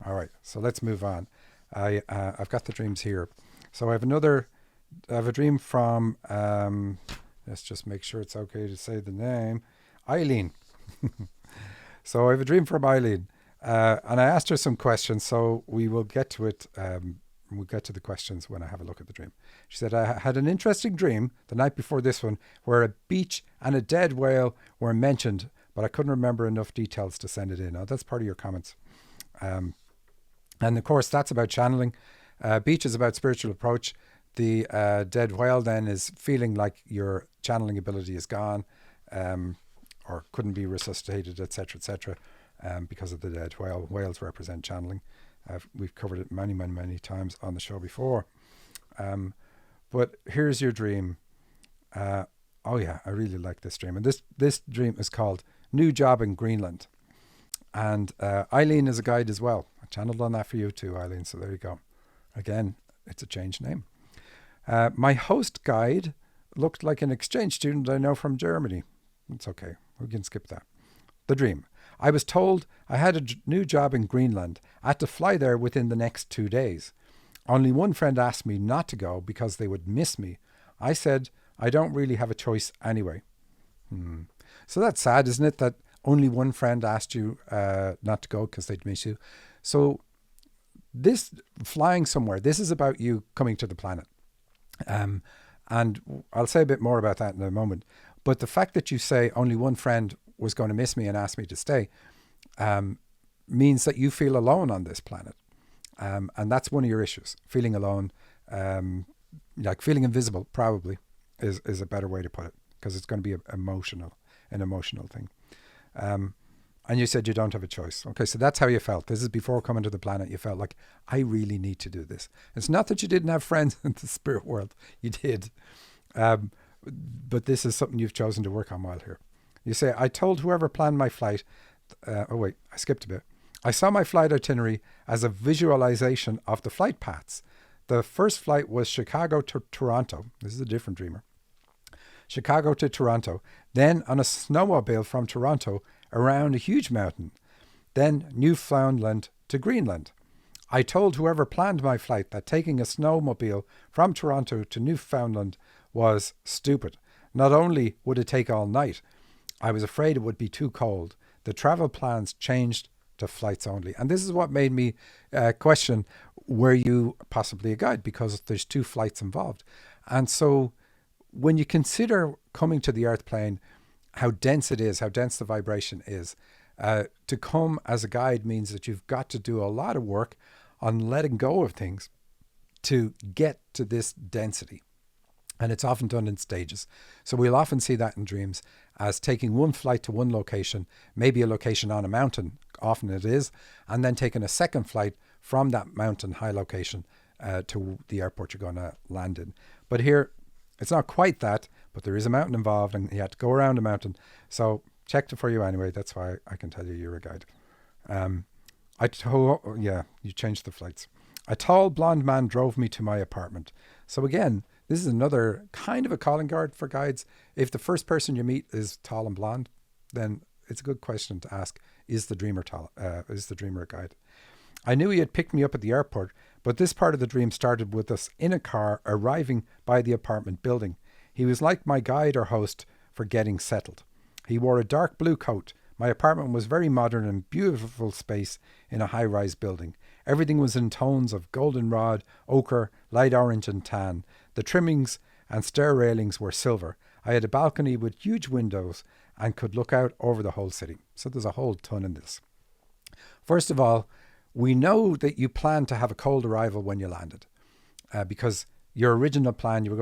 All right, so let's move on. I've got the dreams here. So I have a dream from, let's just make sure it's okay to say the name, Eileen. So I have a dream from Eileen. And I asked her some questions, so we will get to it. We'll get to the questions when I have a look at the dream. She said, I had an interesting dream the night before this one where a beach and a dead whale were mentioned, but I couldn't remember enough details to send it in. Now, that's part of your comments. And of course, that's about channeling. Beach is about spiritual approach. The dead whale then is feeling like your channeling ability is gone, or couldn't be resuscitated, etc., etc., because of the dead whale. Whales represent channeling. We've covered it many, many, many times on the show before. But here's your dream. Oh yeah, I really like this dream. And this dream is called New Job in Greenland. And Eileen is a guide as well. I channeled on that for you too, Eileen. So there you go. Again, it's a changed name. My host guide looked like an exchange student I know from Germany. It's okay. We can skip that. The dream. I was told I had a new job in Greenland. I had to fly there within the next 2 days. Only one friend asked me not to go because they would miss me. I said, I don't really have a choice anyway. So that's sad, isn't it? That only one friend asked you not to go because they'd miss you. So this flying somewhere, this is about you coming to the planet. And I'll say a bit more about that in a moment. But the fact that you say only one friend was going to miss me and ask me to stay means that you feel alone on this planet. And that's one of your issues. Feeling alone, like feeling invisible probably is a better way to put it, because it's going to be an emotional thing. And you said you don't have a choice. Okay, so that's how you felt. This is before coming to the planet. You felt like, I really need to do this. It's not that you didn't have friends in the spirit world. You did. But this is something you've chosen to work on while here. You say, I told whoever planned my flight, I skipped a bit. I saw my flight itinerary as a visualization of the flight paths. The first flight was Chicago to Toronto. This is a different dreamer. Chicago to Toronto. Then on a snowmobile from Toronto around a huge mountain. Then Newfoundland to Greenland. I told whoever planned my flight that taking a snowmobile from Toronto to Newfoundland was stupid. Not only would it take all night, I was afraid it would be too cold. The travel plans changed to flights only. And this is what made me question, were you possibly a guide? Because there's 2 flights involved. And so when you consider coming to the earth plane, how dense it is, how dense the vibration is, to come as a guide means that you've got to do a lot of work on letting go of things to get to this density. And it's often done in stages. So we'll often see that in dreams as taking one flight to one location, maybe a location on a mountain, often it is, and then taking a second flight from that mountain high location to the airport you're going to land in. But here, it's not quite that, but there is a mountain involved and you have to go around a mountain. So checked it for you anyway. That's why I can tell you you're a guide. You changed the flights. A tall blonde man drove me to my apartment. So again, this is another kind of a calling card for guides. If the first person you meet is tall and blonde, then it's a good question to ask, is the dreamer a guide? I knew he had picked me up at the airport, but this part of the dream started with us in a car arriving by the apartment building. He was like my guide or host for getting settled. He wore a dark blue coat. My apartment was very modern and beautiful space in a high-rise building. Everything was in tones of goldenrod, ochre, light orange and tan. The trimmings and stair railings were silver. I had a balcony with huge windows and could look out over the whole city. So there's a whole ton in this. First of all, we know that you planned to have a cold arrival when you landed, because your original plan, you were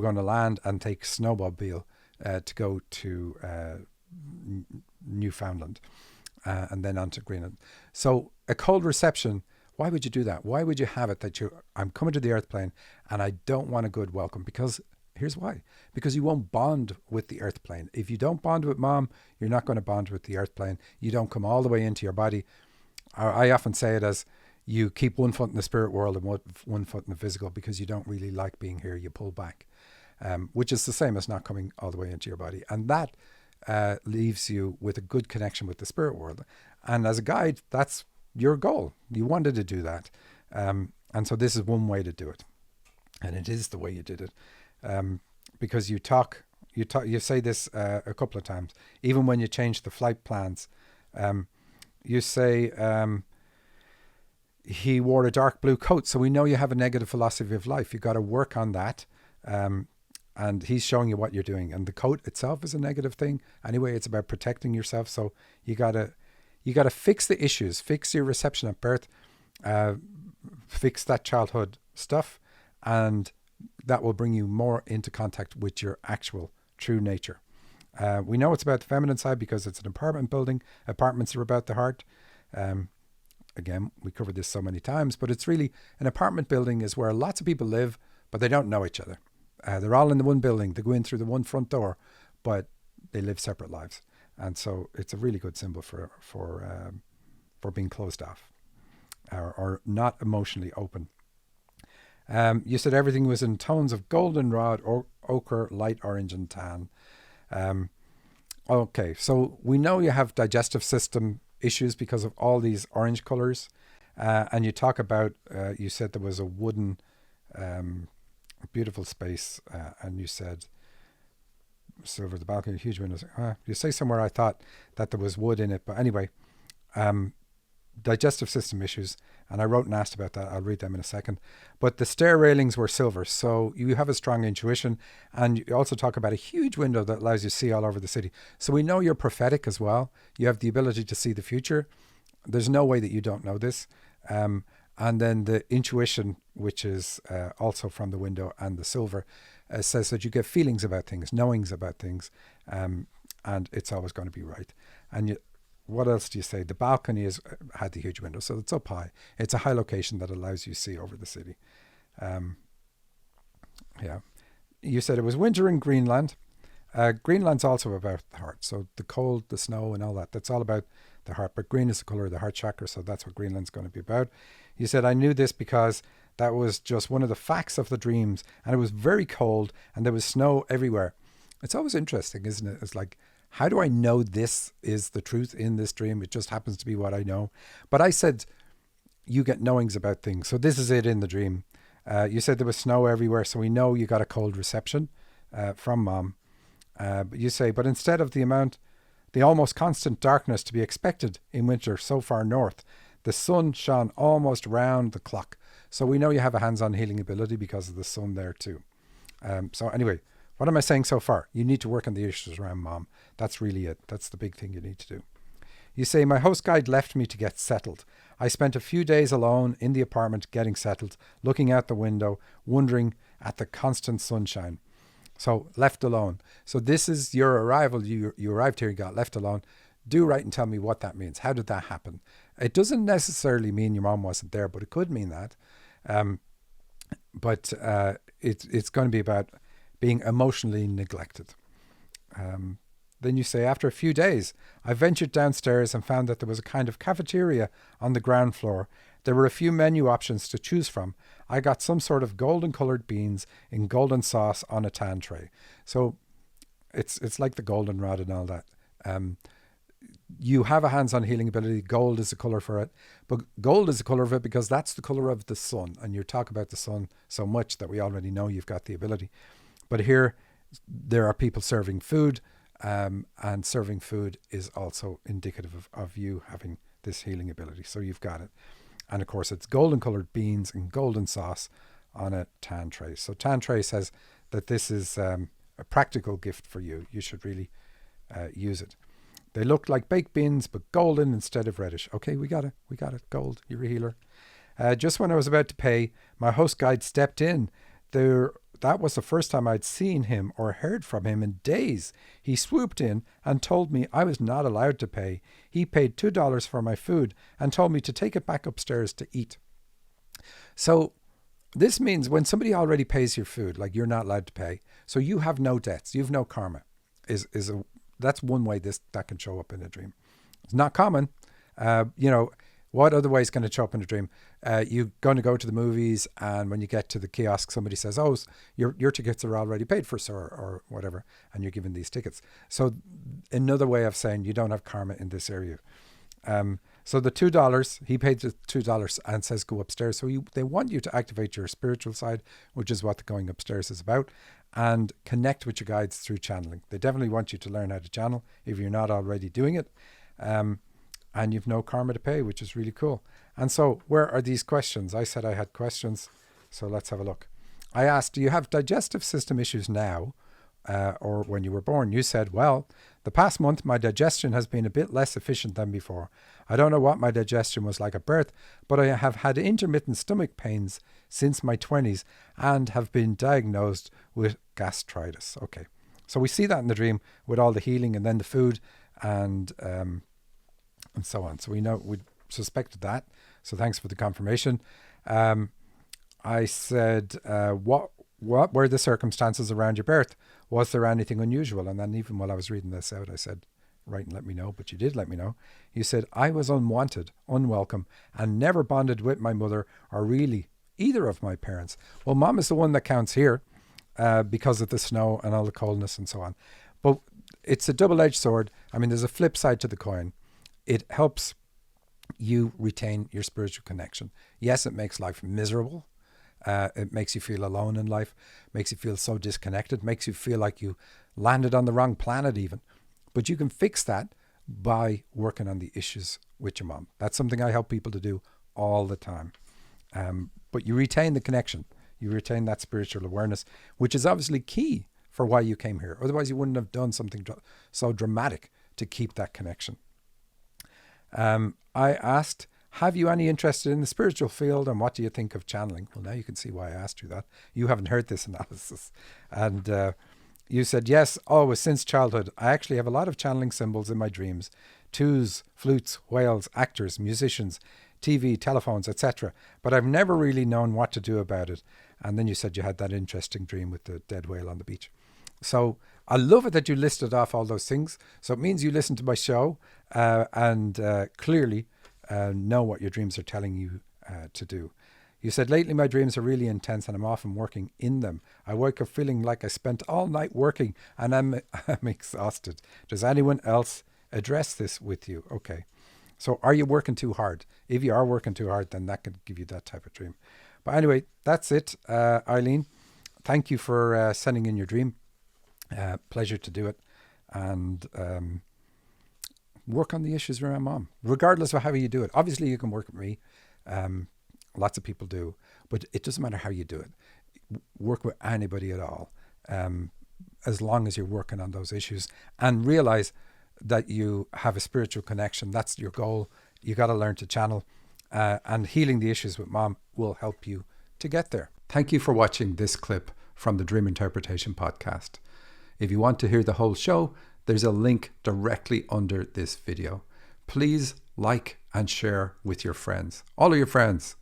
going to land and take snowmobile to go to Newfoundland and then on to Greenland. So a cold reception, why would you do that? Why would you have it that I'm coming to the earth plane and I don't want a good welcome? Because here's why. Because you won't bond with the earth plane. If you don't bond with mom, you're not going to bond with the earth plane. You don't come all the way into your body. I often say it as you keep one foot in the spirit world and one foot in the physical, because you don't really like being here. You pull back, which is the same as not coming all the way into your body. And that leaves you with a good connection with the spirit world. And as a guide, that's your goal. You wanted to do that. And so this is one way to do it. And it is the way you did it. Because you say this a couple of times, even when you change the flight plans. You say he wore a dark blue coat, so we know you have a negative philosophy of life. You got to work on that. And he's showing you what you're doing. And the coat itself is a negative thing. Anyway, it's about protecting yourself. So you gotta fix the issues, fix your reception at birth, fix that childhood stuff, and that will bring you more into contact with your actual true nature. We know it's about the feminine side because it's an apartment building. Apartments are about the heart. Again, we covered this so many times, but it's really an apartment building is where lots of people live, but they don't know each other. They're all in the one building. They go in through the one front door, but they live separate lives. And so it's a really good symbol for being closed off or not emotionally open. You said everything was in tones of goldenrod, ochre, light orange, and tan. Okay, so we know you have digestive system issues because of all these orange colors. And you talk about, you said there was a wooden, beautiful space, and you said silver, the balcony, huge windows. You say somewhere I thought that there was wood in it, but anyway, digestive system issues, and I wrote and asked about that. I'll read them in a second. But the stair railings were silver, so you have a strong intuition, and you also talk about a huge window that allows you to see all over the city. So we know you're prophetic as well. You have the ability to see the future. There's no way that you don't know this. And then the intuition, which is also from the window, and the silver, says that you get feelings about things, knowings about things, and it's always going to be right. And what else do you say? The balcony had the huge window, so it's up high. It's a high location that allows you to see over the city. Yeah. You said it was winter in Greenland. Greenland's also about the heart. So the cold, the snow, and all that, that's all about the heart. But green is the color of the heart chakra, so that's what Greenland's going to be about. You said, I knew this because that was just one of the facts of the dreams, and it was very cold, and there was snow everywhere. It's always interesting, isn't it? It's like, how do I know this is the truth in this dream? It just happens to be what I know. But I said, you get knowings about things. So this is it in the dream. You said there was snow everywhere, so we know you got a cold reception from mom. But you say, but instead of the almost constant darkness to be expected in winter so far north, the sun shone almost round the clock. So we know you have a hands-on healing ability because of the sun there too. So anyway, what am I saying so far? You need to work on the issues around mom. That's really it. That's the big thing you need to do. You say, my host guide left me to get settled. I spent a few days alone in the apartment getting settled, looking out the window, wondering at the constant sunshine. So left alone. So this is your arrival. You arrived here, you got left alone. Do write and tell me what that means. How did that happen? It doesn't necessarily mean your mom wasn't there, but it could mean that. But it's going to be about being emotionally neglected. Then you say, after a few days, I ventured downstairs and found that there was a kind of cafeteria on the ground floor. There were a few menu options to choose from. I got some sort of golden coloured beans in golden sauce on a tan tray. So it's like the goldenrod and all that. You have a hands-on healing ability. Gold is the colour for it. But gold is the colour of it because that's the colour of the sun. And you talk about the sun so much that we already know you've got the ability. But here, there are people serving food. And serving food is also indicative of you having this healing ability. So you've got it. And of course, it's golden coloured beans and golden sauce on a tan tray. So tan tray says that this is a practical gift for you. You should really use it. They looked like baked beans, but golden instead of reddish. Okay, we got it. We got it. Gold. You're a healer. Just when I was about to pay, my host guide stepped in. That was the first time I'd seen him or heard from him in days. He swooped in and told me I was not allowed to pay. He paid $2 for my food and told me to take it back upstairs to eat. So this means when somebody already pays your food, like you're not allowed to pay, so you have no debts, you have no karma. That's one way that can show up in a dream. It's not common. What other way is going to show up in a dream? You're going to go to the movies, and when you get to the kiosk, somebody says, "Oh, your tickets are already paid for, sir," or whatever, and you're given these tickets. So another way of saying you don't have karma in this area. So the $2, he paid the $2 and says go upstairs. So they want you to activate your spiritual side, which is what the going upstairs is about, and connect with your guides through channeling. They definitely want you to learn how to channel if you're not already doing it. And you've no karma to pay, which is really cool. And so where are these questions? I said I had questions. So let's have a look. I asked, do you have digestive system issues now or when you were born? You said, well, the past month, my digestion has been a bit less efficient than before. I don't know what my digestion was like at birth, but I have had intermittent stomach pains since my 20s and have been diagnosed with gastritis. Okay. So we see that in the dream with all the healing and then the food and so on. So we suspected that. So thanks for the confirmation. I said, what were the circumstances around your birth? Was there anything unusual? And then even while I was reading this out, I said, write and let me know, but you did let me know. You said, I was unwanted, unwelcome, and never bonded with my mother or really either of my parents. Well, mom is the one that counts here because of the snow and all the coldness and so on. But it's a double-edged sword. I mean, there's a flip side to the coin. It helps you retain your spiritual connection. Yes, it makes life miserable. It makes you feel alone in life, makes you feel so disconnected, makes you feel like you landed on the wrong planet even. But you can fix that by working on the issues with your mom. That's something I help people to do all the time. But you retain the connection. You retain that spiritual awareness, which is obviously key for why you came here. Otherwise, you wouldn't have done something so dramatic to keep that connection. I asked, have you any interest in the spiritual field and what do you think of channeling? Well, now you can see why I asked you that. You haven't heard this analysis. And you said, yes, always since childhood. I actually have a lot of channeling symbols in my dreams. Twos, flutes, whales, actors, musicians, TV, telephones, etc. But I've never really known what to do about it. And then you said you had that interesting dream with the dead whale on the beach. So I love it that you listed off all those things. So it means you listen to my show and clearly know what your dreams are telling you to do. You said, lately my dreams are really intense and I'm often working in them. I wake up feeling like I spent all night working and I'm exhausted. Does anyone else address this with you? Okay. So are you working too hard? If you are working too hard, then that could give you that type of dream. But anyway, that's it, Eileen. Thank you for sending in your dream. Pleasure to do it. And work on the issues around mom, regardless of how you do it. Obviously, you can work with me. Lots of people do. But it doesn't matter how you do it. Work with anybody at all. As long as you're working on those issues. And realize that you have a spiritual connection. That's your goal. You got to learn to channel. And healing the issues with mom will help you to get there. Thank you for watching this clip from the Dream Interpretation Podcast. If you want to hear the whole show, there's a link directly under this video. Please like and share with your friends, all of your friends.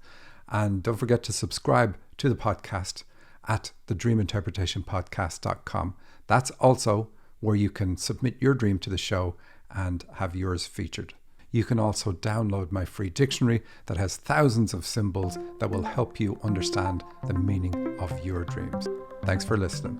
And don't forget to subscribe to the podcast at thedreaminterpretationpodcast.com. That's also where you can submit your dream to the show and have yours featured. You can also download my free dictionary that has thousands of symbols that will help you understand the meaning of your dreams. Thanks for listening.